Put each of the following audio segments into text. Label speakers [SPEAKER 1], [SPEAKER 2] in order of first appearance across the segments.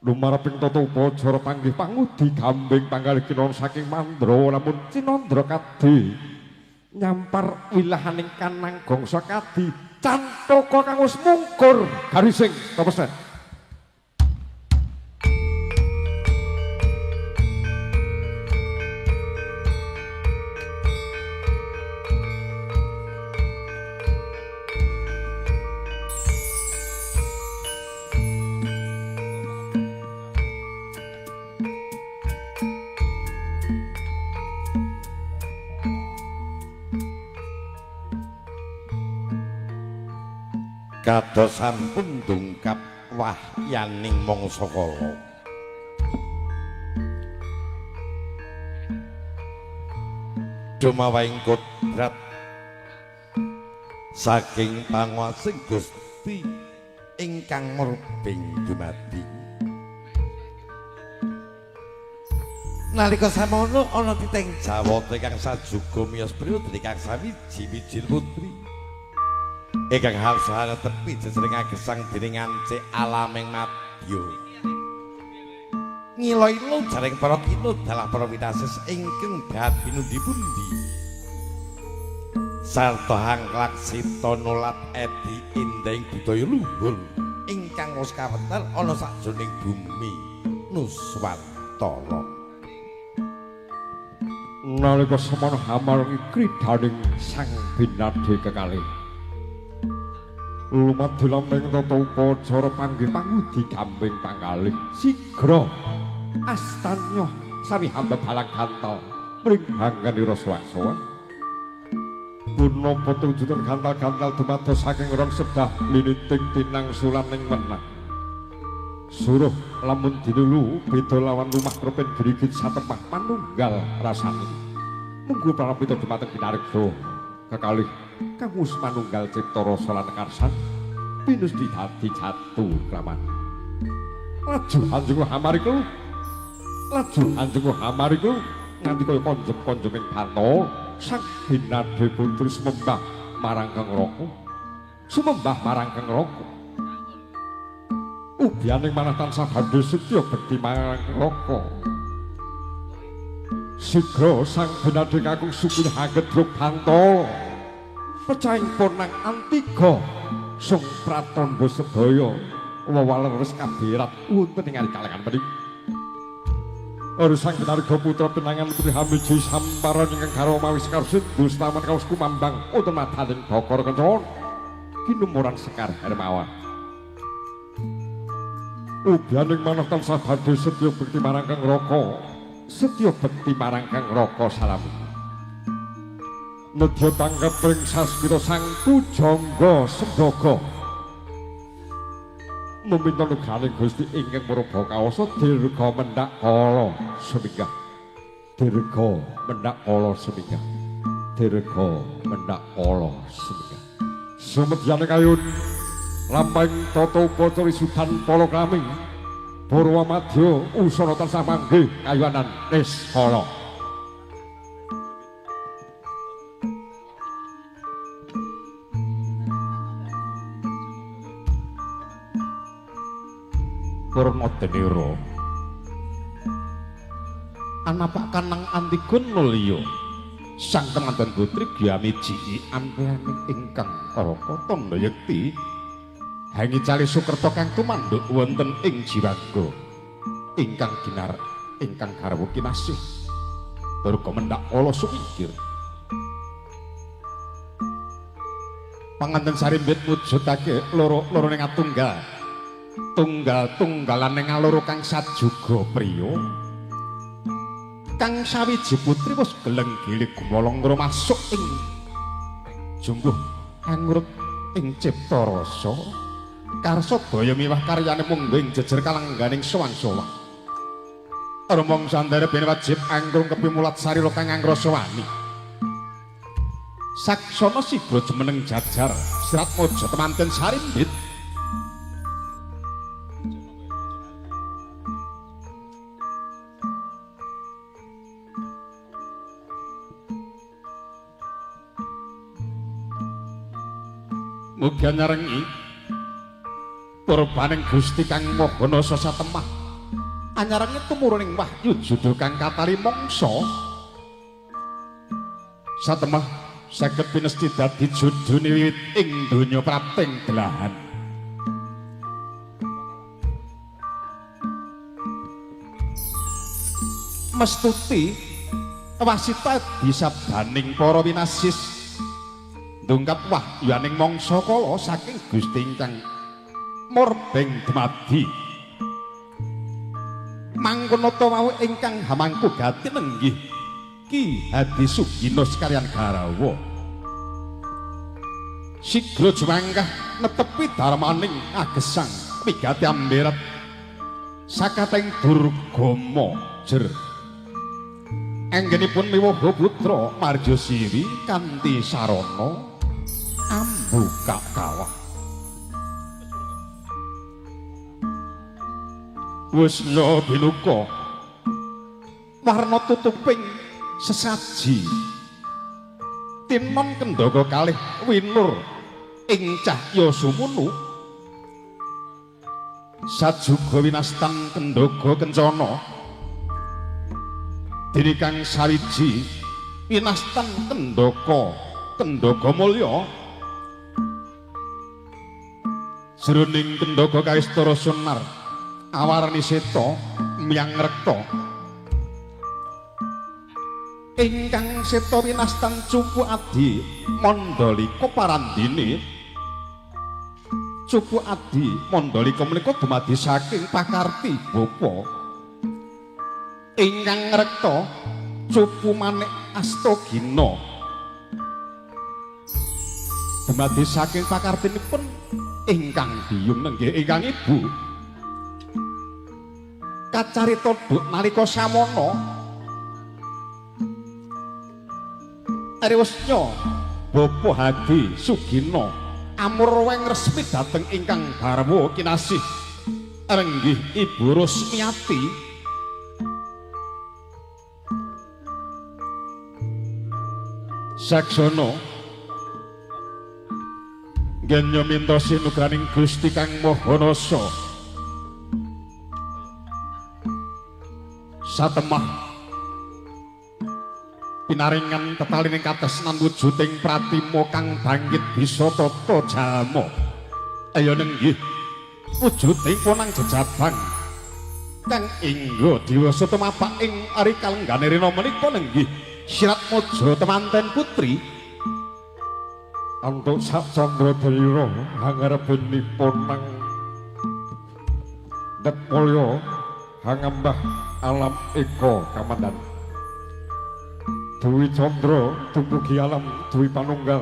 [SPEAKER 1] lumareping tata upacara panggih pangudi gambing panggalih kinon saking Mandra lamun Cinandra kadi nyampar wilahaning kanang gongsa kadi cantaka kang wis mungkur garising tapesen.
[SPEAKER 2] Kados sampun dungkap wahyaning mangsa kala dumawaing kodrat saking panguwasing Gusti ingkang murbing dumadi nalika samono ana titeng Jawata kang sajuga miyos priya dikang sawiji-wiji putri ingkang harsa tepi jejering gesang dening ance alaming madya ngilo-ilo jaring para kina dalah para witasis ingkang dadi pundi sarta hangklak sita nulat edi inding budaya luhur ingkang wis kawentar ana sajroning bumi Nuswantara
[SPEAKER 1] Nalika semana hamareng kridaning sang binadhe kekalih lumadhelaming tata upacara panggih pangudi gambing panggalih sigra astanya sami hamba balang gantal mring hangganira swaksowan punapa tunjutan gantal-gantal dumados saking rong sedah liniting tinangsulan ing menang suruh lamun dinulu beda lawan rumah propen gerigit satepah manunggal rasane munggu pramita dumateng pinareksa kekalih kang wis manunggal cipta rasa lan karsan pinus dadi jatuh kraman laju anjung hamariku nganti kaya konjem-konjeming banto sang binadhe putri sumembah marang Kang Raka ubianing manah tansah badhe setya bekti marang Kang Raka sigra sang binadhe kakung suku hagedruk banto pecaing ponang antiga sung pratandha sedaya wewaleres kaberat wonten ing kalangan menika Sang Binarga putra pinangan putri Hamiji samparan ingkang garwa mawi sekar Sindu Staman kaos kumambang wonten madaning Bakara Kencana kinumuran Sekar Hermawan ubianing manah tansah badhe setya bekti marang Kang Raka salami nedya tanggap ring sasmita sang pujangga sembaga meminta nugraning Gusti ingkang murba kaosa dirga mendak kala sumedyaning kayun lampahing tata upacara sudan palakrami Purwamadya usana tansah manggih kayuanan niskala Purnadenira anapak kanang Antigun mulya sang kemanten putri Gyamiji ampehaning ingkang Raka tandha yekti hangi cali Sukerta kang tumanduk wonten ing Jiwaga ingkang ginar ingkang garwa kinasih durga mendak kala sumingkir panganten sarimbit mujudake loro-lorone tunggal-tunggalan ing aloro kang sajuga priya kang sawiji putri wis geleng gilig gumolong masuk ing jungguh angurut ing cipta rasa karsa daya miwah karyane mungguing jejer kalangganing sowan-sowan rumong sandare ben wajib anggrung kepimulat sarira kang angrasa wani saksana sigra jemeneng jajar sirat mojo temanten sarimbit mugi nyarengi purbaning Gusti kang Maha Satemah anyarane tumurun ing wahyu judul kang katali mangsa satemah saged pinesti dadi judune wiwit ing donya prapting delahan. Mestuti wasita disabdaning para winasis ndungkap wahyaning mangsa kala saking Gusti ingkang murbeng dumadi. Mangkono ta wau ingkang hamangku gati nenggih Ki Hadi Sugino sekalian Garawa. Sigra jumangkah netepi darmaning agesang migati amberet sakating Durgama jer. Anggenipun miwaha putra Marjasiri kanthi sarana ambuka kawah. Wisna binuka warna tutuping sesaji tinon kendhaka kalih winur ing cahya sumunu sajuga winastan kendhaka kencana dene kang sawiji winastan kendhaka mulya jroning kendhaka kaistara sunar awarni seta miyang rekta ingkang seta winastan Cupu Adi Mandalika parandene. Cupu Adi Mandalika menika dumadi saking pakarti bapa ingkang rekta Cupu Manik Astagina dumadi saking pakartinipun ingkang biyung nenggih ingkang ibu kacarita duk nalika samana Ariwasnya Bapa Hadi Sugino amur weng resmi dhateng ingkang garwa kinasih renggih Ibu Rusmiati. Saksana genya minta sinugraning Gusti Kang Mahanasa satemah pinaringan tetalining katresnan wujuding pratima kang bangkit bisa tata jalma. Ayo nenggih wujuding ponang jejabang kang ingga diwasa tumapak ing ari kalenggane rena menika nenggih Sirat Mojo temanten putri antuk sak candra dira hangarepenipun nang Detmulya hangambah alam eka kamandan Dewi Candra dumugi alam Dewi Panunggal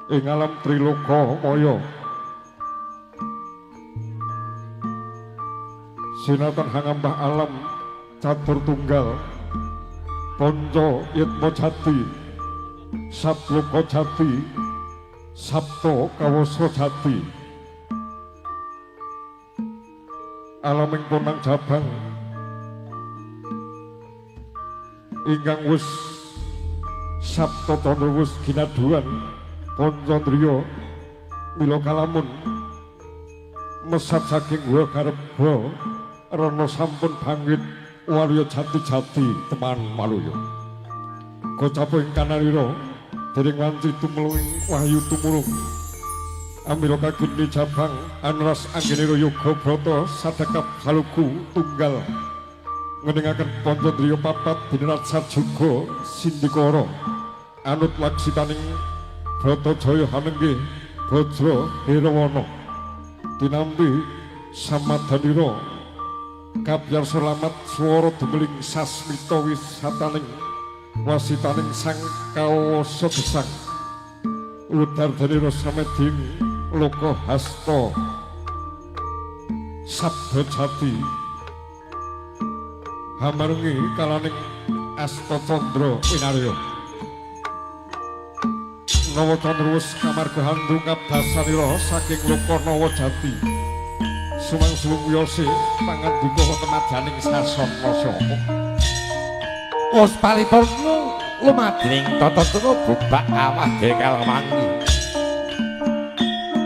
[SPEAKER 1] ing alam Triloka Maya sinatan hangambah alam catur tunggal Panca Yatma Jati Satloka Jati Sabta Kawasa Jati alam ing ponang jabang ingkang wis Sabta Candra wis ginaduan Pancandriya mila kalamun mesat saking wa garba rana sampun bangkit waliya jati-jati teman maluya kocapa ing kanarira dening wanci tumluing wahyu tumurung amila kageni jabang anras anggenira yoga brata sadekap haluku tunggal ngeningaken Pancandriya papat dinerat sajuga sindikara anut laksitaning Bratajaya hanenggih Bajra Herawana tinampi samadhanira kabyar selamat swara demeling sasmita wisataning wasitaning sang kawasa gesang udardhanira sameding loka hasta sabda jati hamarengi kalaning asta candra winarya Nawa Candra wis kamarga handungap dasanira saking loka Nawa Jati sumang-sumung wiyose pangandika wonten madyaning sasana sapa wis paripurna lumadring tata tata bubak awah gekal wangi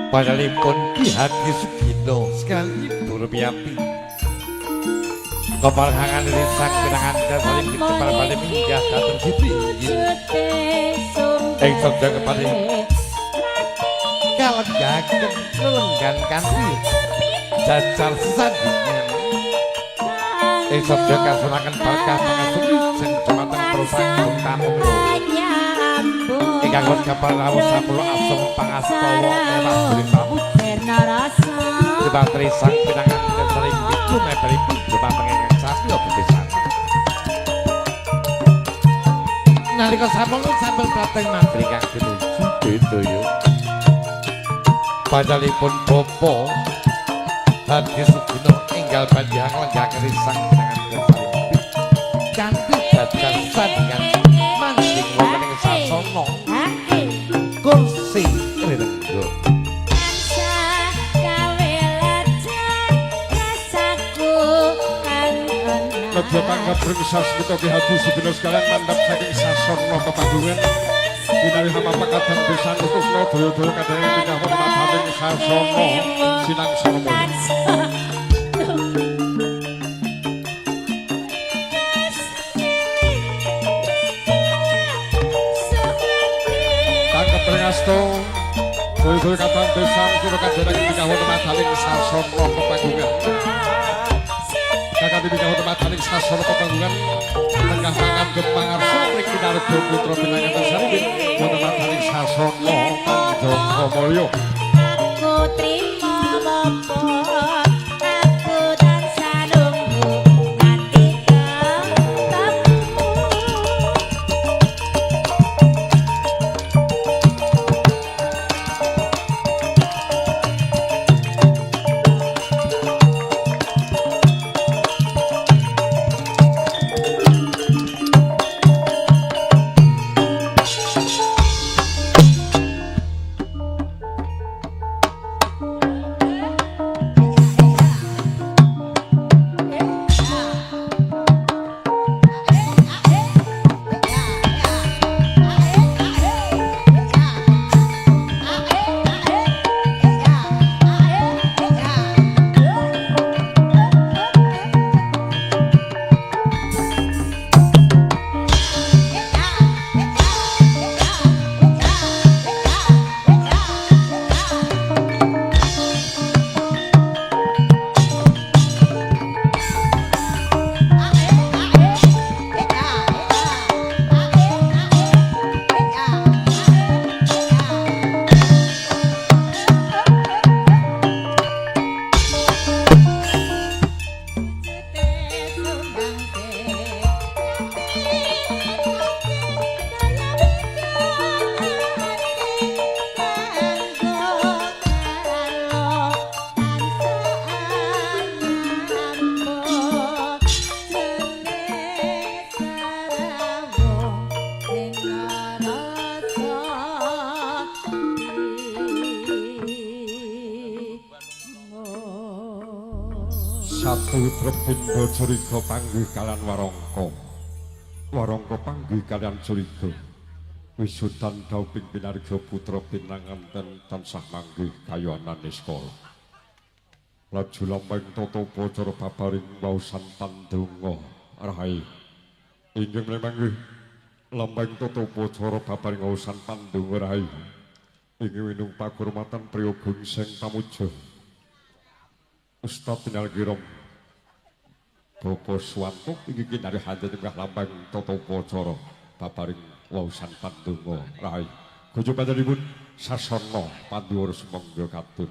[SPEAKER 1] panalipun Ki Hadi Sugino
[SPEAKER 2] sekalian Ibu Rupiati. Kopal hangan risang pinangan dan saling dikepal balik minggah datang situ Jogja kepali kalegaken lelenggan kanthi jajar sesadingan Jogja kasunaken berkah pangasuh sing dumateng perusahaan tamu ingkang wonten kapal rawuh 10 asem pangastawa mewah dening tamu Debatri sang pinangan dan saling itu mebelipun dumateng ingkang sami bepisan nalika sampun sampun dateng mantri kang tinuju Bedaya panjalipun bapa Hadi Sugino enggal panjang lenggaken risang pinangan dan saling kanthi dadan sandingan mancing wonten ing sasana kursi rirengga
[SPEAKER 1] Nedya panggap rengsas kita Ki Hadi Sugino sekalian mandap saking sasana pepanggungan Dinari hama pakadang besan utusna daya-daya kadang pindah wonten sasana sinang salama Tanggap rengasto daya-daya kadang besan kula kadang pindah wonten sasana pepanggungan Kakak dipikir untuk mataning sasana pepanggungan Tengah mangan gepangarsa Rik Pinarga Putra Pinangan Tersaribin Untuk mataning sasana Panjaka Mulya
[SPEAKER 3] Aku trimo bapa Aku tansah nunggu Nanti
[SPEAKER 1] Satu Prebindo Curiga panggih kalian Warangka Warangka panggih kalian Curiga Wisudan Dauping Pinarga Putra Pinangan dan tansah manggih kayonan Niskala Laju lambang toto bocor babaring wausan tandunga Rahai Inggih memanggih lambang toto bocor babaring wausan tandunga Rahai Inggih winung pakurmatan priya Gungseng Pamuja Ustaz Tinalgirom Bapak Swanto inggih kinari handhen tengah lambang tata upacara babaring wausan pandonga Rai Gujo panjenenganipun sasana panduwara sumangga katun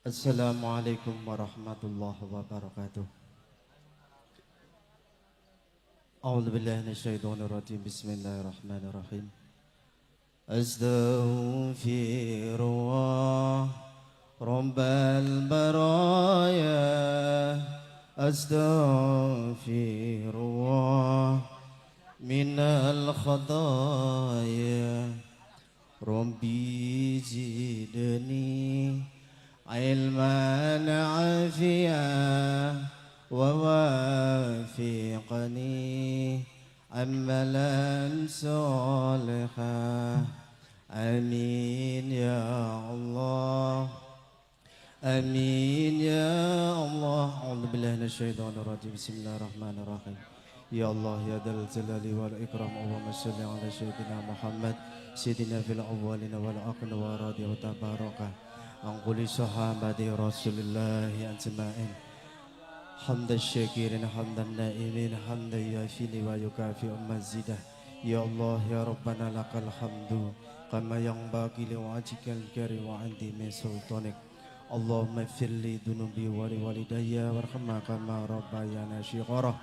[SPEAKER 4] Assalamualaikum warahmatullahi wabarakatuh. أعوذ بالله من الشيطان الرجيم بسم الله الرحمن الرحيم أستغفر الله رب البرايا أستغفر الله من الخطايا ربي زدني علما عافيا ووافقني عملا صالحا آمين يا الله آمين يا الله أعوذ بالله من الشيطان الرجيم بسم الله الرحمن الرحيم يا الله يا ذا الجلال والإكرام اللهم صل على سيدنا محمد سيدنا في الأولين والآخرين ورضي وتبارك عن كل صحابة رسول الله أجمعين حمد الشاكرين حمد النائمين حمد يافي ويكافئ مزيده يا الله يا ربنا لك الحمد كما ينبغي لوجهك الكريم وعندي من سلطانك اللهم اغفر لي ذنوبي ولوالدي وارحمنا كما ربيانا صغارا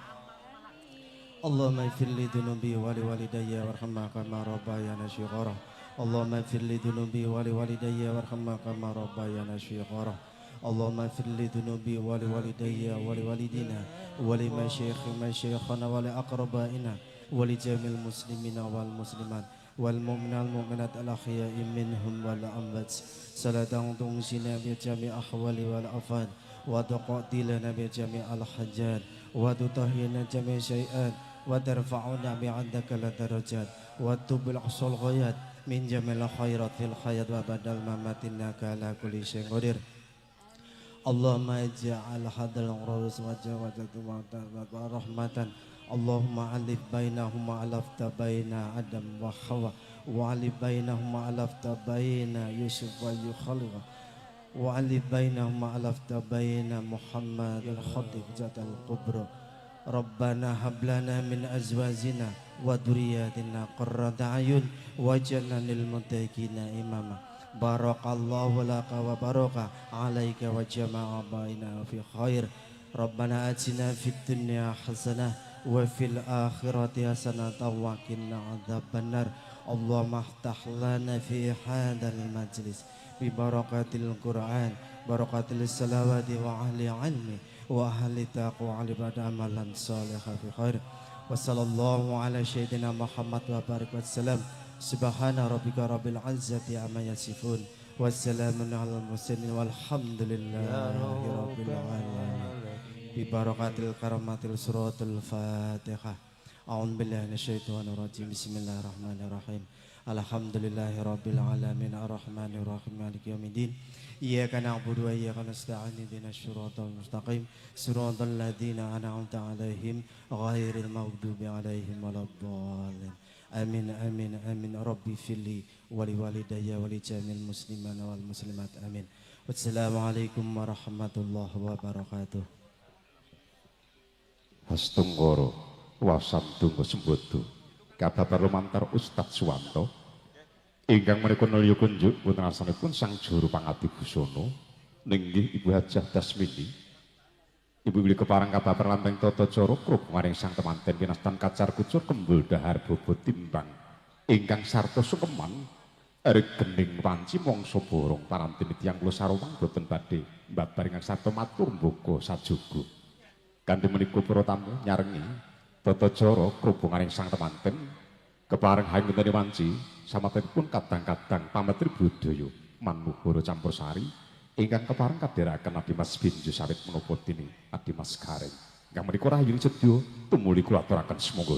[SPEAKER 4] اللهم اغفر لي ذنوبي ولوالدي وارحمنا كما ربيانا صغارا اللهم اغفر لي ذنوبي ولوالدي وارحمنا كما ربيانا صغارا اللهم اغفر لي ذنوبي ولوالدي ولوالدينا ولمشايخنا ولأقربائنا ولجميع المسلمين والمسلمات والمؤمنين والمؤمنات الأحياء منهم والأموات صلاة تنجينا بجميع أحوال والأفات وتقضي لنا بجميع الحاجات وتطهرنا جميع الشيئات وترفعنا بعندك الدرجات وتبلغ أقصى الغايات من جميع الخيرات في الحياة وبعد الممات إنك على كل شيء قدير اللهم اجعل هذا العرس وجهك رحمة اللهم ألف بينهما ألفت بين آدم وحواء وألف بينهما ألفت بين يوسف ويخلق وألف بينهما ألفت بين محمد الخطيب ذات الكبرى ربنا هب لنا من أزواجنا وذرياتنا قرة أعين واجعلنا للمتقين إماما بارك الله لك وبارك عليك وجمع بيننا في خير ربنا آتنا في الدنيا حسنة وفي الآخرة حسنة وقنا عذاب النار اللهم افتح لنا في هذا المجلس ببركة القرآن بركة الصلوات وأهل علم وأهل تقوى عبادة عملا صالحا في خير وصلى الله على سيدنا محمد وبارك وسلم سبحان ربك رب العزة عما يصفون والسلام على المرسلين والحمد لله رب العالمين ببركة الكرامة سورة الفاتحة أعوذ بالله من الشيطان الرجيم بسم الله الرحمن الرحيم الحمد لله رب العالمين الرحمن الرحيم مالك يوم الدين إياك نعبد وإياك نستعين اهدنا الصراط المستقيم صراط الذين أنعمت عليهم غير المغضوب عليهم ولا الضالين آمين آمين آمين ربي اغفر لي ولوالدي ولجميع المسلمين والمسلمات آمين والسلام عليكم ورحمة الله وبركاته
[SPEAKER 1] Hastunggoro wasantunggo sembodo kababar lumantar Ustadz Suwanto ingkang menika nulya kunjuk wonten asanipun sang juru pangabdi busana ninggih Ibu Hajah Dasmini Ibu beli keparang kababar lanteng tata cara kruk maring sang temanten kinastan kacar kucur kembul dahar bobot timbang ingkang sarta sukeman erik gening panci mangsa borong parantin tiyang kula sarowang boten badhe babar ingkang sarta matur mboga sajogo kanthi menika para tamu nyarengi tata cara krubunganing sang temanten kepareng hanggetane wanci samatenipun kadang-kadang pametri budaya manuhara campursari ingkang kepareng kadheraken Adimas Binju sawit menapa dene Adimas Gareng ingkang menika rahayu sedya tumuli kula aturaken semoga